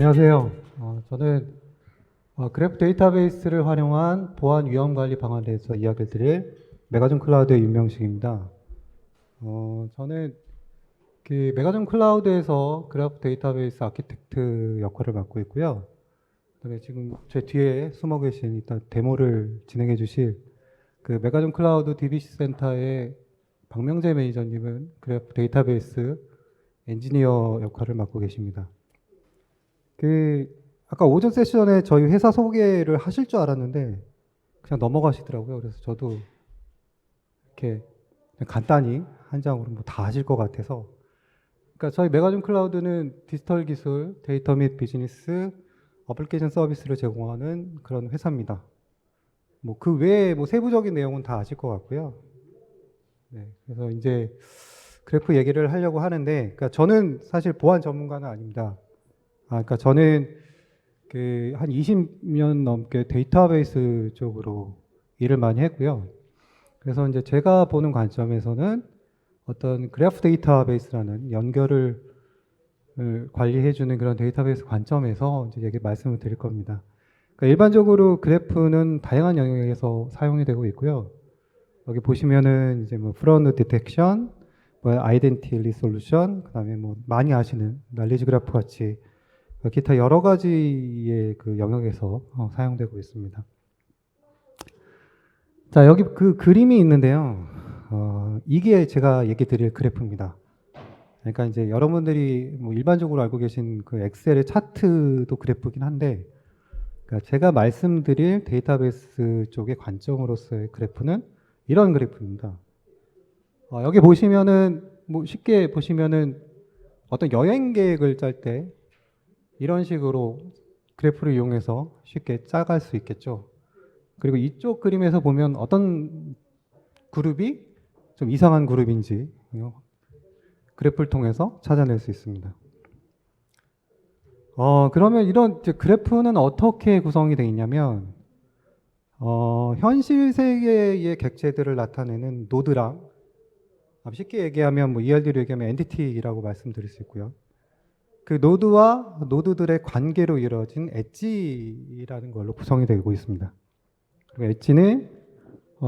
안녕하세요. 저는 그래프 데이터베이스를 활용한 보안 위험 관리 방안에 대해서 이야기를 드릴 메가존 클라우드의 윤명식입니다. 저는 그 메가존 클라우드에서 그래프 데이터베이스 아키텍트 역할을 맡고 있고요. 그다음에 지금 제 뒤에 숨어 계신 일단 데모를 진행해 주실 그 메가존 클라우드 DBC 센터의 박명재 매니저님은 그래프 데이터베이스 엔지니어 역할을 맡고 계십니다. 아까 오전 세션에 저희 회사 소개를 하실 줄 알았는데 그냥 넘어가시더라고요. 그래서 저도 이렇게 그냥 간단히 한 장으로 뭐 다 하실 것 같아서. 그러니까 저희 메가존 클라우드는 디지털 기술, 데이터 및 비즈니스, 어플리케이션 서비스를 제공하는 그런 회사입니다. 뭐 그 외에 뭐 세부적인 내용은 다 아실 것 같고요. 네, 그래서 이제 그래프 얘기를 하려고 하는데, 그러니까 저는 사실 보안 전문가는 아닙니다. 그러니까 저는 그 한 20년 넘게 데이터베이스 쪽으로 일을 많이 했고요. 그래서 이제 제가 보는 관점에서는 어떤 그래프 데이터베이스라는 연결을 관리해주는 그런 데이터베이스 관점에서 이제 얘기 말씀을 드릴 겁니다. 그러니까 일반적으로 그래프는 다양한 영역에서 사용이 되고 있고요. 여기 보시면은 이제 뭐 프로드 디텍션, 뭐 아이덴티티 리솔루션, 그다음에 뭐 많이 아시는 날리지 그래프 같이 기타 여러 가지의 그 영역에서 사용되고 있습니다. 자, 여기 그 그림이 있는데요. 이게 제가 얘기 드릴 그래프입니다. 그러니까 이제 여러분들이 뭐 일반적으로 알고 계신 그 엑셀의 차트도 그래프긴 한데, 그러니까 제가 말씀드릴 데이터베이스 쪽의 관점으로서의 그래프는 이런 그래프입니다. 여기 보시면은 뭐 쉽게 보시면은 어떤 여행 계획을 짤 때 이런 식으로 그래프를 이용해서 쉽게 짜갈 수 있겠죠. 그리고 이쪽 그림에서 보면 어떤 그룹이 좀 이상한 그룹인지 그래프를 통해서 찾아낼 수 있습니다. 그러면 이런 그래프는 어떻게 구성이 되어 있냐면, 현실 세계의 객체들을 나타내는 노드랑, 쉽게 얘기하면 뭐 ERD로 얘기하면 엔티티라고 말씀드릴 수 있고요. 그 노드와 노드들의 관계로 이루어진 엣지라는 걸로 구성이 되고 있습니다. 그리고 엣지는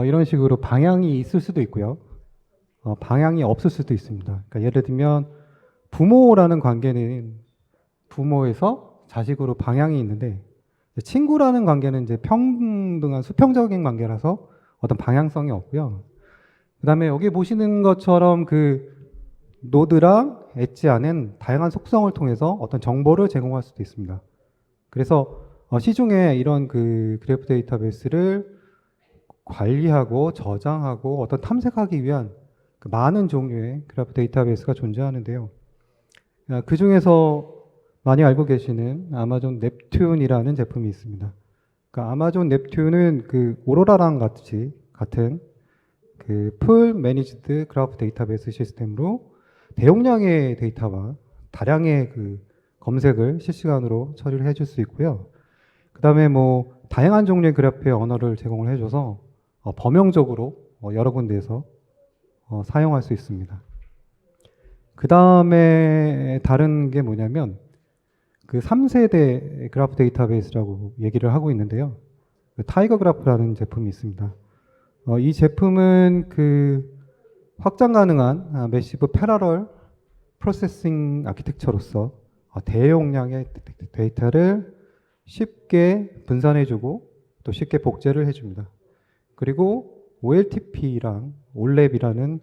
이런 식으로 방향이 있을 수도 있고요. 방향이 없을 수도 있습니다. 그러니까 예를 들면 부모라는 관계는 부모에서 자식으로 방향이 있는데, 친구라는 관계는 이제 평등한 수평적인 관계라서 어떤 방향성이 없고요. 그 다음에 여기 보시는 것처럼 그 노드랑 엣지 안엔 다양한 속성을 통해서 어떤 정보를 제공할 수도 있습니다. 그래서 시중에 이런 그 그래프 데이터베이스를 관리하고 저장하고 어떤 탐색하기 위한 그 많은 종류의 그래프 데이터베이스가 존재하는데요. 그 중에서 많이 알고 계시는 아마존 넵튠이라는 제품이 있습니다. 그러니까 아마존 넵튠은 그 오로라랑 같은 그 풀 매니지드 그래프 데이터베이스 시스템으로 대용량의 데이터와 다량의 그 검색을 실시간으로 처리를 해줄 수 있고요. 그 다음에 뭐 다양한 종류의 그래프의 언어를 제공을 해줘서 범용적으로 여러 군데에서 사용할 수 있습니다. 그 다음에 다른 게 뭐냐면 그 3세대 그래프 데이터베이스라고 얘기를 하고 있는데요. 그 타이거 그래프라는 제품이 있습니다. 이 제품은 그 확장 가능한 매시브 패러럴 프로세싱 아키텍처로서 대용량의 데이터를 쉽게 분산해주고 또 쉽게 복제를 해줍니다. 그리고 OLTP랑 올랩이라는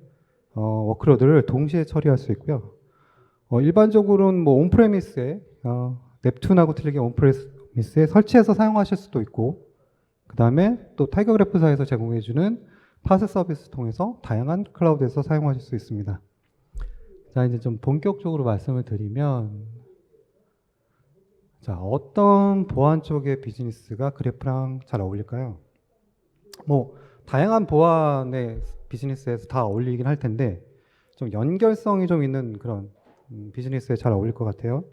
워크로드를 동시에 처리할 수 있고요. 일반적으로는 뭐 온프레미스에 넵튠하고 틀리게 온프레미스에 설치해서 사용하실 수도 있고, 그 다음에 또 타이거 그래프사에서 제공해주는 파스 서비스 통해서 다양한 클라우드에서 사용하실 수 있습니다. 자, 이제 좀 본격적으로 말씀을 드리면, 자, 어떤 보안 쪽의 비즈니스가 그래프랑 잘 어울릴까요? 뭐 다양한 보안의 비즈니스에서 다 어울리긴 할 텐데 좀 연결성이 좀 있는 그런 비즈니스에 잘 어울릴 것 같아요.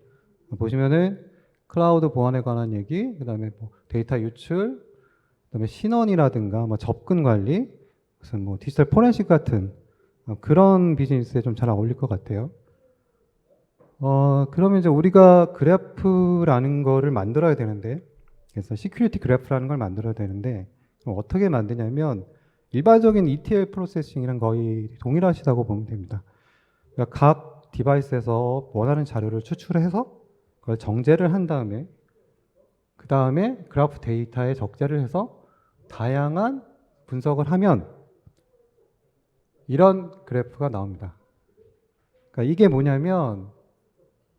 보시면은 클라우드 보안에 관한 얘기, 그다음에 뭐 데이터 유출, 그다음에 신원이라든가 뭐 접근 관리, 무슨 뭐 디지털 포렌식 같은 그런 비즈니스에 좀 잘 어울릴 것 같아요. 그러면 이제 우리가 그래프라는 거를 만들어야 되는데, 그래서 시큐리티 그래프라는 걸 만들어야 되는데, 그럼 어떻게 만드냐면, 일반적인 ETL 프로세싱이랑 거의 동일하시다고 보면 됩니다. 그러니까 각 디바이스에서 원하는 자료를 추출해서 그걸 정제를 한 다음에, 그 다음에 그래프 데이터에 적재를 해서 다양한 분석을 하면 이런 그래프가 나옵니다. 그러니까 이게 뭐냐면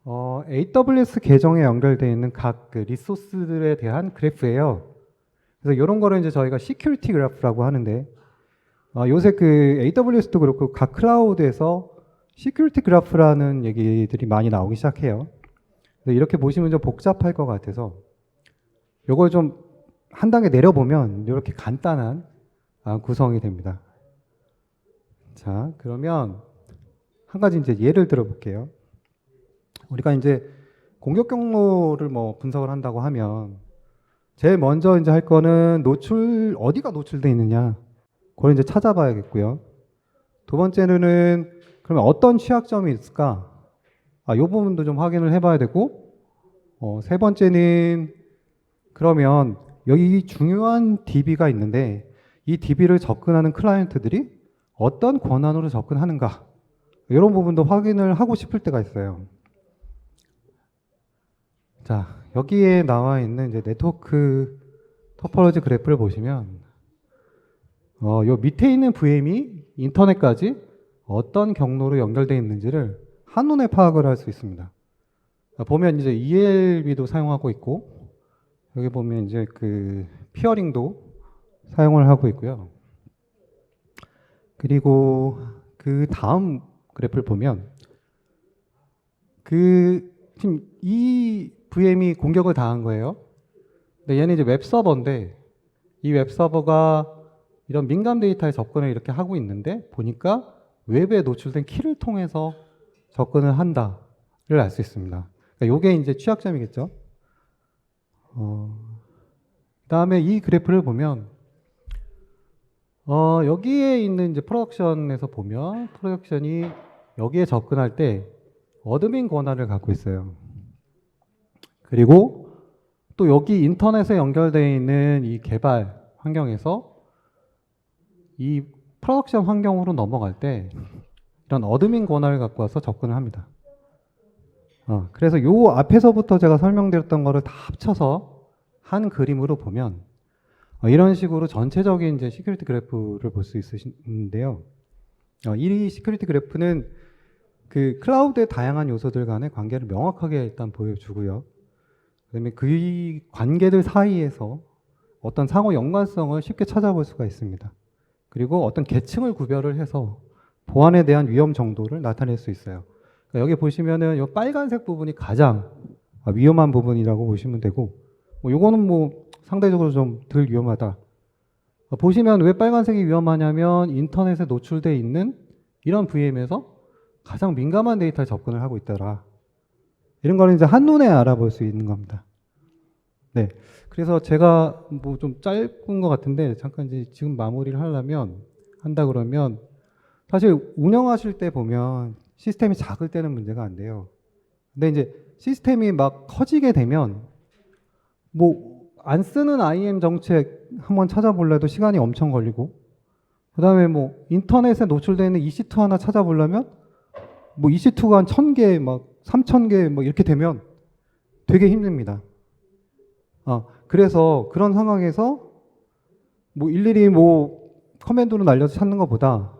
AWS 계정에 연결되어 있는 각 그 리소스들에 대한 그래프예요. 그래서 이런 거를 이제 저희가 시큐리티 그래프라고 하는데 요새 그 AWS도 그렇고 각 클라우드에서 시큐리티 그래프라는 얘기들이 많이 나오기 시작해요. 이렇게 보시면 좀 복잡할 것 같아서 요걸 좀 한 단계 내려보면 이렇게 간단한 구성이 됩니다. 자, 그러면 한 가지 이제 예를 들어 볼게요. 우리가 이제 공격 경로를 뭐 분석을 한다고 하면 제일 먼저 이제 할 거는 어디가 노출되어 있느냐, 그걸 이제 찾아봐야겠고요. 두 번째는 그러면 어떤 취약점이 있을까? 이 부분도 좀 확인을 해봐야 되고, 세 번째는 그러면 여기 중요한 DB가 있는데 이 DB를 접근하는 클라이언트들이 어떤 권한으로 접근하는가, 이런 부분도 확인을 하고 싶을 때가 있어요. 자, 여기에 나와 있는 이제 네트워크 토포로지 그래프를 보시면 요 밑에 있는 VM이 인터넷까지 어떤 경로로 연결되어 있는지를 한눈에 파악을 할 수 있습니다. 보면 이제 ELB도 사용하고 있고, 여기 보면 이제 그 피어링도 사용을 하고 있고요. 그리고 그 다음 그래프를 보면 지금 이 VM이 공격을 당한 거예요. 근데 얘는 이제 웹서버인데 이 웹서버가 이런 민감 데이터에 접근을 이렇게 하고 있는데 보니까 웹에 노출된 키를 통해서 접근을 한다를 알 수 있습니다. 그러니까 이게 이제 취약점이겠죠. 그다음에 이 그래프를 보면 여기에 있는 이제 프로덕션에서 보면 프로덕션이 여기에 접근할 때 어드민 권한을 갖고 있어요. 그리고 또 여기 인터넷에 연결되어 있는 이 개발 환경에서 이 프로덕션 환경으로 넘어갈 때 이런 어드민 권한을 갖고 와서 접근을 합니다. 그래서 요 앞에서부터 제가 설명드렸던 거를 다 합쳐서 한 그림으로 보면 이런 식으로 전체적인 이제 시큐리티 그래프를 볼 수 있으신데요. 이 시큐리티 그래프는 그 클라우드의 다양한 요소들 간의 관계를 명확하게 일단 보여주고요. 그다음에 그 관계들 사이에서 어떤 상호 연관성을 쉽게 찾아볼 수가 있습니다. 그리고 어떤 계층을 구별을 해서 보안에 대한 위험 정도를 나타낼 수 있어요. 그러니까 여기 보시면은 이 빨간색 부분이 가장 위험한 부분이라고 보시면 되고, 요거는 뭐 상대적으로 좀 덜 위험하다. 보시면 왜 빨간색이 위험하냐면 인터넷에 노출되어 있는 이런 VM에서 가장 민감한 데이터에 접근을 하고 있더라. 이런 거는 이제 한눈에 알아볼 수 있는 겁니다. 네. 그래서 제가 뭐 좀 짧은 것 같은데 잠깐 이제 지금 마무리를 한다 그러면 사실 운영하실 때 보면 시스템이 작을 때는 문제가 안 돼요. 근데 이제 시스템이 막 커지게 되면 뭐 안 쓰는 IAM 정책 한번 찾아보려도 시간이 엄청 걸리고, 그 다음에 뭐 인터넷에 노출되어 있는 EC2 하나 찾아보려면 뭐 EC2가 한 1000개, 막 3000개 뭐 이렇게 되면 되게 힘듭니다. 그래서 그런 상황에서 뭐 일일이 뭐 커맨드로 날려서 찾는 것보다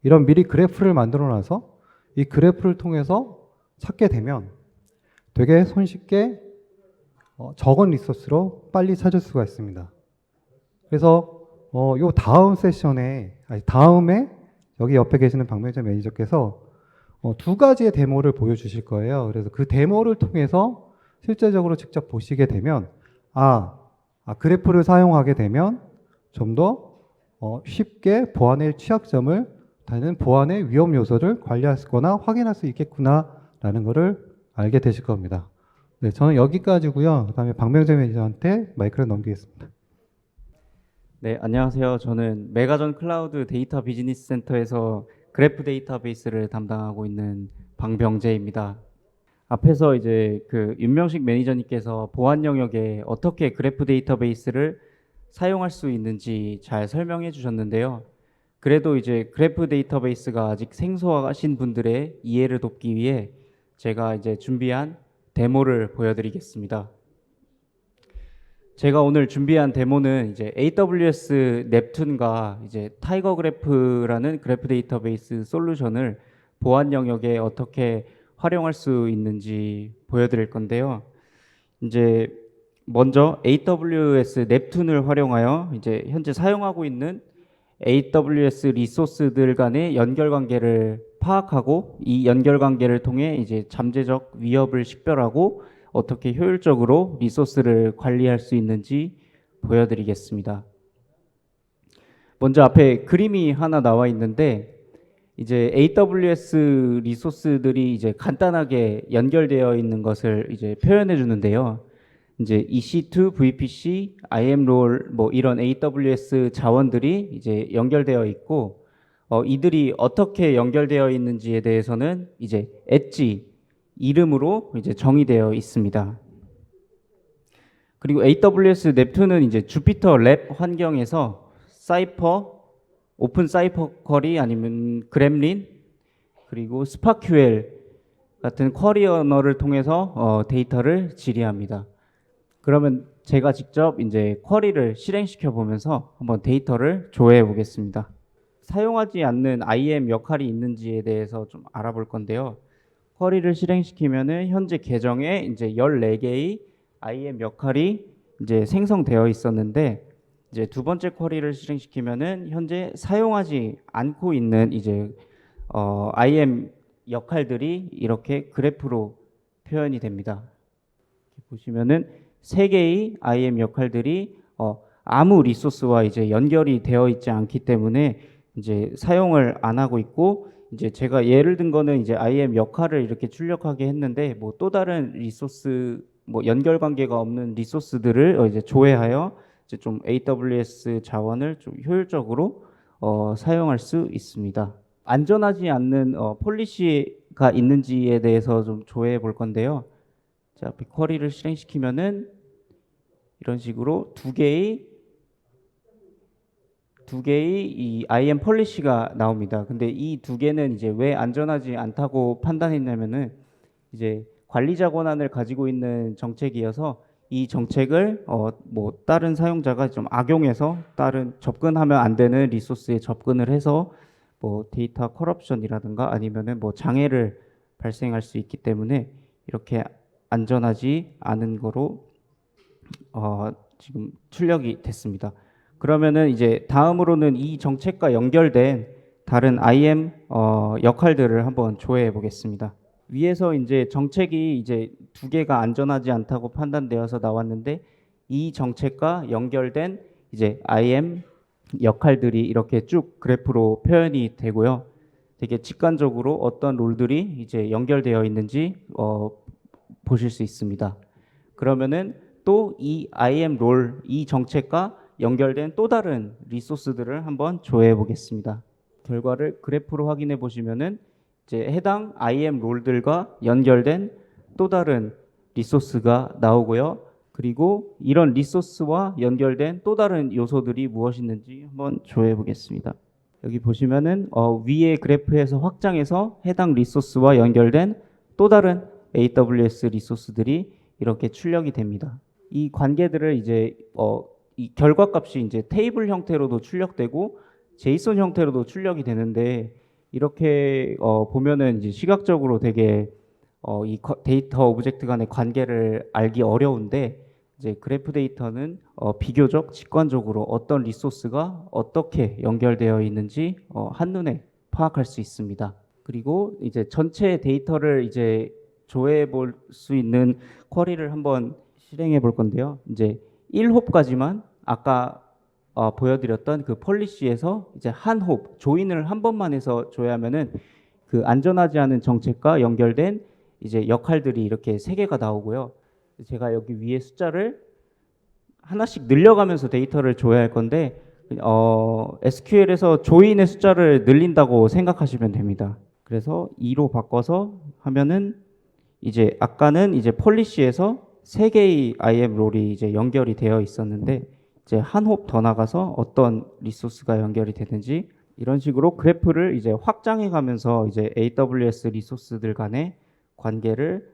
이런 미리 그래프를 만들어 놔서 이 그래프를 통해서 찾게 되면 되게 손쉽게 적은 리소스로 빨리 찾을 수가 있습니다. 그래서 요 다음 세션에, 다음에 여기 옆에 계시는 박명재 매니저께서 두 가지의 데모를 보여주실 거예요. 그래서 그 데모를 통해서 실제적으로 직접 보시게 되면 그래프를 사용하게 되면 좀 더 쉽게 보안의 취약점을, 다른 보안의 위험 요소를 관리할 수 있거나 확인할 수 있겠구나라는 것을 알게 되실 겁니다. 네, 저는 여기까지고요. 그다음에 박명재 매니저한테 마이크를 넘기겠습니다. 네, 안녕하세요. 저는 메가전 클라우드 데이터 비즈니스 센터에서 그래프 데이터베이스를 담당하고 있는 방병재입니다. 앞에서 이제 그 윤명식 매니저님께서 보안 영역에 어떻게 그래프 데이터베이스를 사용할 수 있는지 잘 설명해 주셨는데요. 그래도 이제 그래프 데이터베이스가 아직 생소하신 분들의 이해를 돕기 위해 제가 이제 준비한 데모를 보여드리겠습니다. 제가 오늘 준비한 데모는 이제 AWS 넵툰과 이제 타이거 그래프라는 그래프 데이터베이스 솔루션을 보안 영역에 어떻게 활용할 수 있는지 보여드릴 건데요. 이제 먼저 AWS 넵툰을 활용하여 이제 현재 사용하고 있는 AWS 리소스들 간의 연결 관계를 파악하고 이 연결 관계를 통해 이제 잠재적 위협을 식별하고 어떻게 효율적으로 리소스를 관리할 수 있는지 보여드리겠습니다. 먼저 앞에 그림이 하나 나와 있는데 이제 AWS 리소스들이 이제 간단하게 연결되어 있는 것을 이제 표현해 주는데요. 이제 EC2, VPC, IAM 롤 뭐 이런 AWS 자원들이 이제 연결되어 있고 이들이 어떻게 연결되어 있는지에 대해서는 이제 엣지 이름으로 이제 정의되어 있습니다. 그리고 AWS 넵툰은 이제 주피터 랩 환경에서 사이퍼, 오픈 사이퍼 쿼리 아니면 그렘린 그리고 스파큐엘 같은 쿼리 언어를 통해서 데이터를 질의합니다. 그러면 제가 직접 이제 쿼리를 실행시켜 보면서 한번 데이터를 조회해 보겠습니다. 사용하지 않는 IAM 역할이 있는지에 대해서 좀 알아볼 건데요. 쿼리를 실행시키면은 현재 계정에 이제 14개의 IAM 역할이 이제 생성되어 있었는데 이제 두 번째 쿼리를 실행시키면은 현재 사용하지 않고 있는 이제 IAM 역할들이 이렇게 그래프로 표현이 됩니다. 보시면은 세 개의 IAM 역할들이 아무 리소스와 이제 연결이 되어 있지 않기 때문에 이제 사용을 안 하고 있고 이제 제가 예를 든 거는 이제 IAM 역할을 이렇게 출력하게 했는데 뭐 또 다른 리소스 뭐 연결 관계가 없는 리소스들을 이제 조회하여 이제 좀 AWS 자원을 좀 효율적으로 사용할 수 있습니다. 안전하지 않는 폴리시가 있는지에 대해서 좀 조회해 볼 건데요. 자, 쿼리를 실행시키면은 이런 식으로 두 개의 이 IAM 폴리시가 나옵니다. 근데 이 두 개는 이제 왜 안전하지 않다고 판단했냐면은 이제 관리자 권한을 가지고 있는 정책이어서 이 정책을 뭐 다른 사용자가 좀 악용해서 다른 접근하면 안 되는 리소스에 접근을 해서 뭐 데이터 커럽션이라든가 아니면은 뭐 장애를 발생할 수 있기 때문에 이렇게 안전하지 않은 거로 지금 출력이 됐습니다. 그러면은 이제 다음으로는 이 정책과 연결된 다른 IAM 역할들을 한번 조회해 보겠습니다. 위에서 이제 정책이 이제 두 개가 안전하지 않다고 판단되어서 나왔는데 이 정책과 연결된 이제 IAM 역할들이 이렇게 쭉 그래프로 표현이 되고요. 되게 직관적으로 어떤 롤들이 이제 연결되어 있는지 보실 수 있습니다. 그러면은 또 이 IAM 롤, 이 정책과 연결된 또 다른 리소스들을 한번 조회해 보겠습니다. 결과를 그래프로 확인해 보시면은 이제 해당 IAM 롤들과 연결된 또 다른 리소스가 나오고요. 그리고 이런 리소스와 연결된 또 다른 요소들이 무엇이 있는지 한번 조회해 보겠습니다. 여기 보시면은 위에 그래프에서 확장해서 해당 리소스와 연결된 또 다른 AWS 리소스들이 이렇게 출력이 됩니다. 이 관계들을 이제 이 결과값이 이제 테이블 형태로도 출력되고 제이슨 형태로도 출력이 되는데 이렇게 보면은 이제 시각적으로 되게 이 데이터 오브젝트 간의 관계를 알기 어려운데 이제 그래프 데이터는 비교적 직관적으로 어떤 리소스가 어떻게 연결되어 있는지 한눈에 파악할 수 있습니다. 그리고 이제 전체 데이터를 이제 조회해 볼 수 있는 쿼리를 한번 실행해 볼 건데요. 이제 1홉까지만 아까 보여드렸던 그 폴리시에서 이제 한 홉 조인을 한 번만 해서 조회하면은 그 안전하지 않은 정책과 연결된 이제 역할들이 이렇게 세 개가 나오고요. 제가 여기 위에 숫자를 하나씩 늘려가면서 데이터를 조회할 건데 SQL에서 조인의 숫자를 늘린다고 생각하시면 됩니다. 그래서 2로 바꿔서 하면은 이제 아까는 이제 폴리시에서 세 개의 IAM 롤이 이제 연결이 되어 있었는데 이제 한 홉 더 나가서 어떤 리소스가 연결이 되는지 이런 식으로 그래프를 이제 확장해 가면서 이제 AWS 리소스들 간의 관계를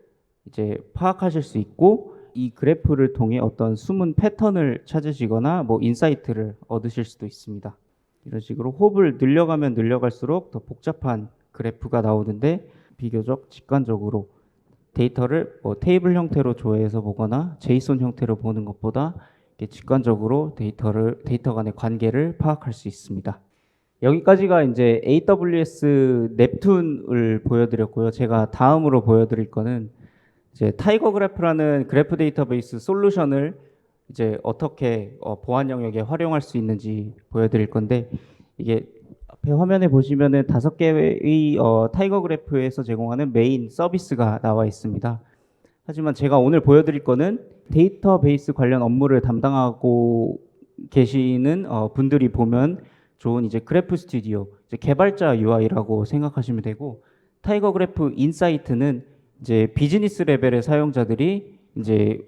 이제 파악하실 수 있고 이 그래프를 통해 어떤 숨은 패턴을 찾으시거나 뭐 인사이트를 얻으실 수도 있습니다. 이런 식으로 홉을 늘려가면 늘려갈수록 더 복잡한 그래프가 나오는데 비교적 직관적으로 데이터를 뭐 테이블 형태로 조회해서 보거나 제이슨 형태로 보는 것보다 이렇게 직관적으로 데이터 간의 관계를 파악할 수 있습니다. 여기까지가 이제 AWS 넵튠을 보여드렸고요. 제가 다음으로 보여드릴 거는 이제 타이거 그래프라는 그래프 데이터베이스 솔루션을 이제 어떻게 보안 영역에 활용할 수 있는지 보여드릴 건데 이게 앞에 화면에 보시면은 5개의 타이거 그래프에서 제공하는 메인 서비스가 나와 있습니다. 하지만 제가 오늘 보여드릴 거는 데이터베이스 관련 업무를 담당하고 계시는 분들이 보면 좋은 이제 그래프 스튜디오, 이제 개발자 UI라고 생각하시면 되고 타이거 그래프 인사이트는 이제 비즈니스 레벨의 사용자들이 이제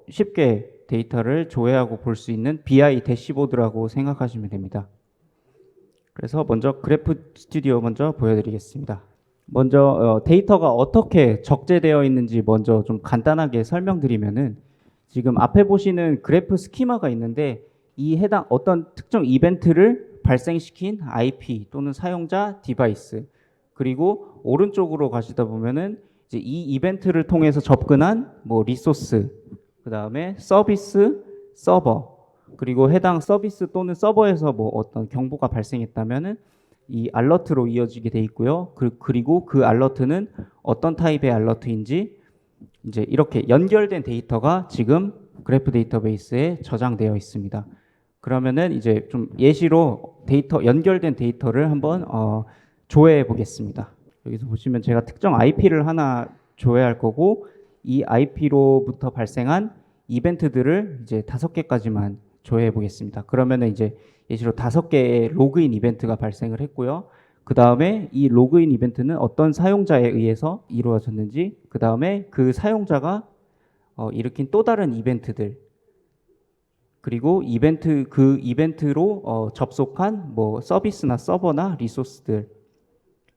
쉽게 데이터를 조회하고 볼 수 있는 BI 대시보드라고 생각하시면 됩니다. 그래서 먼저 그래프 스튜디오 먼저 보여드리겠습니다. 먼저 데이터가 어떻게 적재되어 있는지 먼저 좀 간단하게 설명드리면은 지금 앞에 보시는 그래프 스키마가 있는데 이 해당 어떤 특정 이벤트를 발생시킨 IP 또는 사용자 디바이스 그리고 오른쪽으로 가시다 보면은 이제 이 이벤트를 통해서 접근한 뭐 리소스 그 다음에 서비스 서버 그리고 해당 서비스 또는 서버에서 뭐 어떤 경보가 발생했다면은 이 알러트로 이어지게 돼 있고요. 그리고 그 알러트는 어떤 타입의 알러트인지 이제 이렇게 연결된 데이터가 지금 그래프 데이터베이스에 저장되어 있습니다. 그러면은 이제 좀 예시로 연결된 데이터를 한번 조회해 보겠습니다. 여기서 보시면 제가 특정 IP를 하나 조회할 거고 이 IP로부터 발생한 이벤트들을 이제 5개까지만 조회해 보겠습니다. 그러면은 이제 예시로 5개의 로그인 이벤트가 발생을 했고요. 그 다음에 이 로그인 이벤트는 어떤 사용자에 의해서 이루어졌는지, 그 다음에 그 사용자가 일으킨 또 다른 이벤트들, 그리고 그 이벤트로 접속한 뭐 서비스나 서버나 리소스들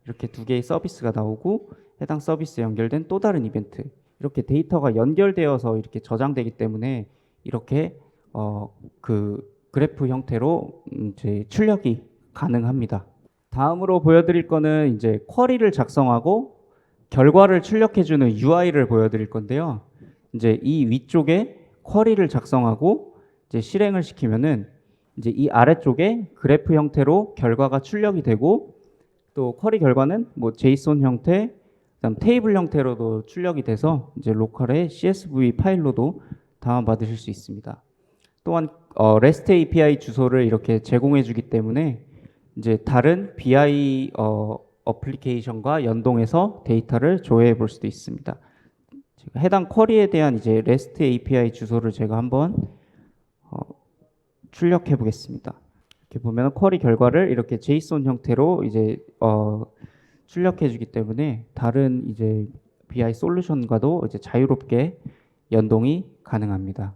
이렇게 2개의 서비스가 나오고 해당 서비스에 연결된 또 다른 이벤트 이렇게 데이터가 연결되어서 이렇게 저장되기 때문에 이렇게 그 그래프 형태로 이제 출력이 가능합니다. 다음으로 보여드릴 거는 이제 쿼리를 작성하고 결과를 출력해주는 UI를 보여드릴 건데요. 이제 이 위쪽에 쿼리를 작성하고 이제 실행을 시키면은 이제 이 아래쪽에 그래프 형태로 결과가 출력이 되고 또 쿼리 결과는 뭐 제이슨 형태, 그다음 테이블 형태로도 출력이 돼서 이제 로컬의 CSV 파일로도 다운받으실 수 있습니다. 또한 REST API 주소를 이렇게 제공해 주기 때문에 이제 다른 BI 어플리케이션과 연동해서 데이터를 조회해 볼 수도 있습니다. 해당 쿼리에 대한 이제 REST API 주소를 제가 한번 출력해 보겠습니다. 이렇게 보면 쿼리 결과를 이렇게 JSON 형태로 이제 출력해 주기 때문에 다른 이제 BI 솔루션과도 이제 자유롭게 연동이 가능합니다.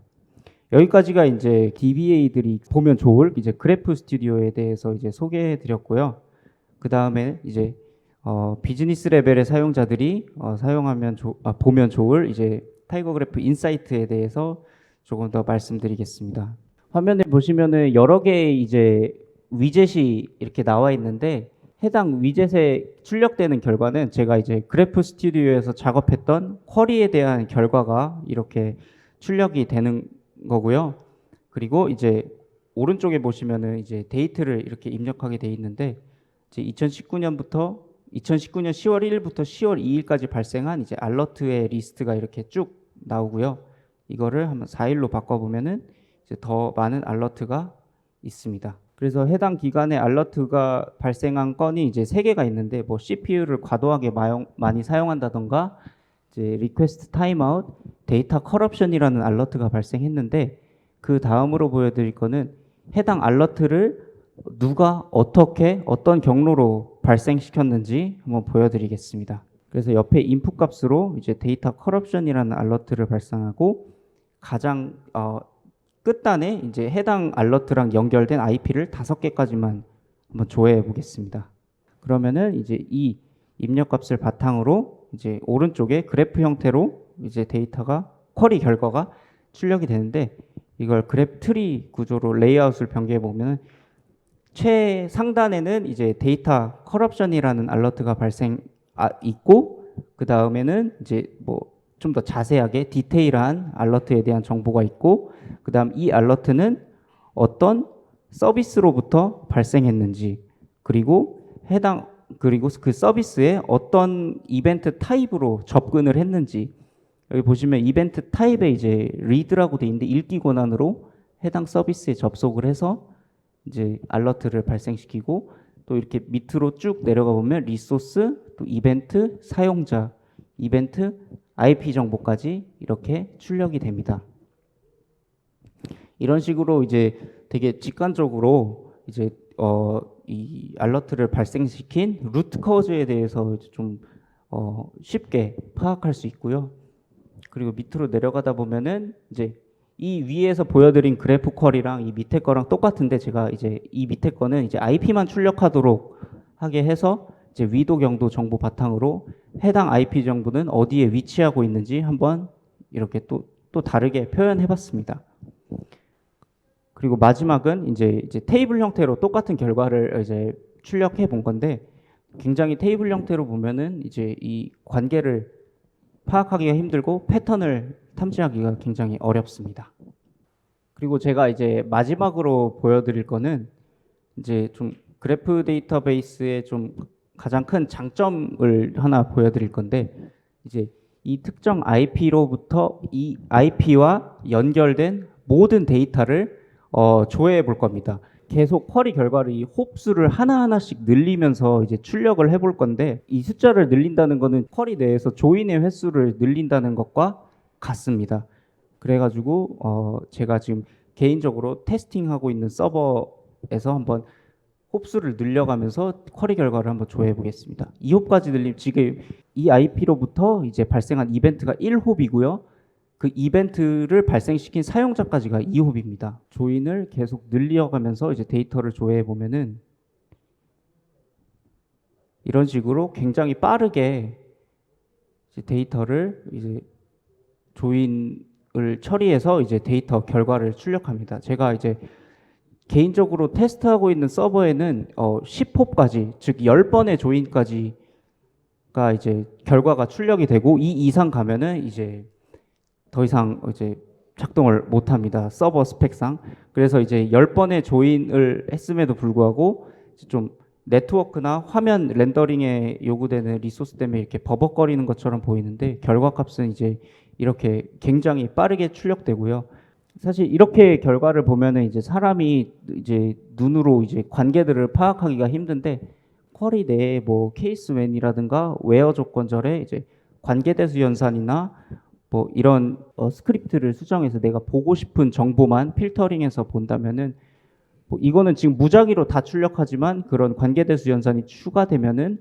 여기까지가 이제 DBA들이 보면 좋을 이제 그래프 스튜디오에 대해서 이제 소개해 드렸고요. 그 다음에 이제 비즈니스 레벨의 사용자들이 보면 좋을 이제 타이거 그래프 인사이트에 대해서 조금 더 말씀드리겠습니다. 화면에 보시면은 여러 개의 이제 위젯이 이렇게 나와 있는데 해당 위젯에 출력되는 결과는 제가 이제 그래프 스튜디오에서 작업했던 쿼리에 대한 결과가 이렇게 출력이 되는 거고요. 그리고 이제 오른쪽에 보시면은 이제 데이트를 이렇게 입력하게 돼 있는데 이제 2019년 10월 1일부터 10월 2일까지 발생한 이제 알러트의 리스트가 이렇게 쭉 나오고요. 이거를 한번 4일로 바꿔보면은 이제 더 많은 알러트가 있습니다. 그래서 해당 기간에 알러트가 발생한 건이 이제 3개가 있는데 뭐 CPU를 과도하게 많이 사용한다던가 이제 리퀘스트 타임아웃, 데이터 커럽션이라는 알러트가 발생했는데 그 다음으로 보여드릴 거는 해당 알러트를 누가 어떻게 어떤 경로로 발생시켰는지 한번 보여드리겠습니다. 그래서 옆에 인풋 값으로 이제 데이터 커럽션이라는 알러트를 발생하고 가장 끝단에 이제 해당 알러트랑 연결된 IP를 5개까지만 한번 조회해 보겠습니다. 그러면은 이제 이 입력 값을 바탕으로 이제 오른쪽에 그래프 형태로 이제 데이터가 쿼리 결과가 출력이 되는데, 이걸 그래프 트리 구조로 레이아웃을 변경해 보면 최상단에는 이제 데이터 커럽션이라는 알러트가 있고, 그 다음에는 이제 뭐 좀 더 자세하게 디테일한 알러트에 대한 정보가 있고, 그 다음 이 알러트는 어떤 서비스로부터 발생했는지, 그리고 그 서비스에 어떤 이벤트 타입으로 접근을 했는지, 여기 보시면 이벤트 타입에 이제 read라고 돼 있는데 읽기 권한으로 해당 서비스에 접속을 해서 이제 알러트를 발생시키고, 또 이렇게 밑으로 쭉 내려가 보면 리소스, 또 이벤트, 사용자, 이벤트, IP 정보까지 이렇게 출력이 됩니다. 이런 식으로 이제 되게 직관적으로 이제 이 알러트를 발생시킨 루트 커즈에 대해서 좀 쉽게 파악할 수 있고요. 그리고 밑으로 내려가다 보면은 이제 이 위에서 보여드린 그래프 쿼리랑 이 밑에 거랑 똑같은데, 제가 이제 이 밑에 거는 이제 IP만 출력하도록 하게 해서 이제 위도 경도 정보 바탕으로 해당 IP 정보는 어디에 위치하고 있는지 한번 이렇게 또 다르게 표현해 봤습니다. 그리고 마지막은 이제 테이블 형태로 똑같은 결과를 이제 출력해 본 건데, 굉장히 테이블 형태로 보면은 이제 이 관계를 파악하기가 힘들고 패턴을 탐지하기가 굉장히 어렵습니다. 그리고 제가 이제 마지막으로 보여드릴 거는 이제 좀 그래프 데이터베이스의 좀 가장 큰 장점을 하나 보여드릴 건데, 이제 이 특정 IP로부터 이 IP와 연결된 모든 데이터를 조회해 볼 겁니다. 계속 쿼리 결과를 이 홉수를 하나하나씩 늘리면서 이제 출력을 해볼 건데, 이 숫자를 늘린다는 거는 쿼리 내에서 조인의 횟수를 늘린다는 것과 같습니다. 그래가지고 제가 지금 개인적으로 테스팅하고 있는 서버에서 한번 홉수를 늘려가면서 쿼리 결과를 한번 조회해 보겠습니다. 2홉까지 늘리면 지금 이 IP로부터 이제 발생한 이벤트가 1홉이고요. 그 이벤트를 발생시킨 사용자까지가 2홉입니다. 조인을 계속 늘려가면서 이제 데이터를 조회해 보면은 이런 식으로 굉장히 빠르게 이제 데이터를 이제 조인을 처리해서 이제 데이터 결과를 출력합니다. 제가 이제 개인적으로 테스트하고 있는 서버에는 10홉까지, 즉 10번의 조인까지가 이제 결과가 출력이 되고, 이 이상 가면은 이제 더 이상 이제 작동을 못 합니다. 서버 스펙상. 그래서 이제 10번의 조인을 했음에도 불구하고 좀 네트워크나 화면 렌더링에 요구되는 리소스 때문에 이렇게 버벅거리는 것처럼 보이는데, 결과값은 이제 이렇게 굉장히 빠르게 출력되고요. 사실 이렇게 결과를 보면은 이제 사람이 이제 눈으로 이제 관계들을 파악하기가 힘든데, 쿼리 내에 뭐 케이스 웬이라든가 웨어 조건절에 이제 관계대수 연산이나 뭐 이런 스크립트를 수정해서 내가 보고 싶은 정보만 필터링해서 본다면은, 뭐 이거는 지금 무작위로 다 출력하지만 그런 관계대수 연산이 추가되면은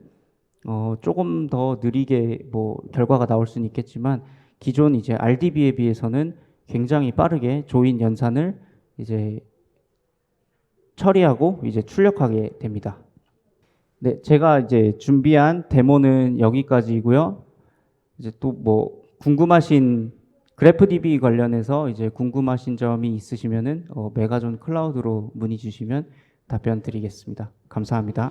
조금 더 느리게 뭐 결과가 나올 수는 있겠지만, 기존 이제 RDB에 비해서는 굉장히 빠르게 조인 연산을 이제 처리하고 이제 출력하게 됩니다. 네, 제가 이제 준비한 데모는 여기까지이고요. 이제 또 뭐 궁금하신 그래프DB 관련해서 이제 궁금하신 점이 있으시면은 메가존 클라우드로 문의 주시면 답변 드리겠습니다. 감사합니다.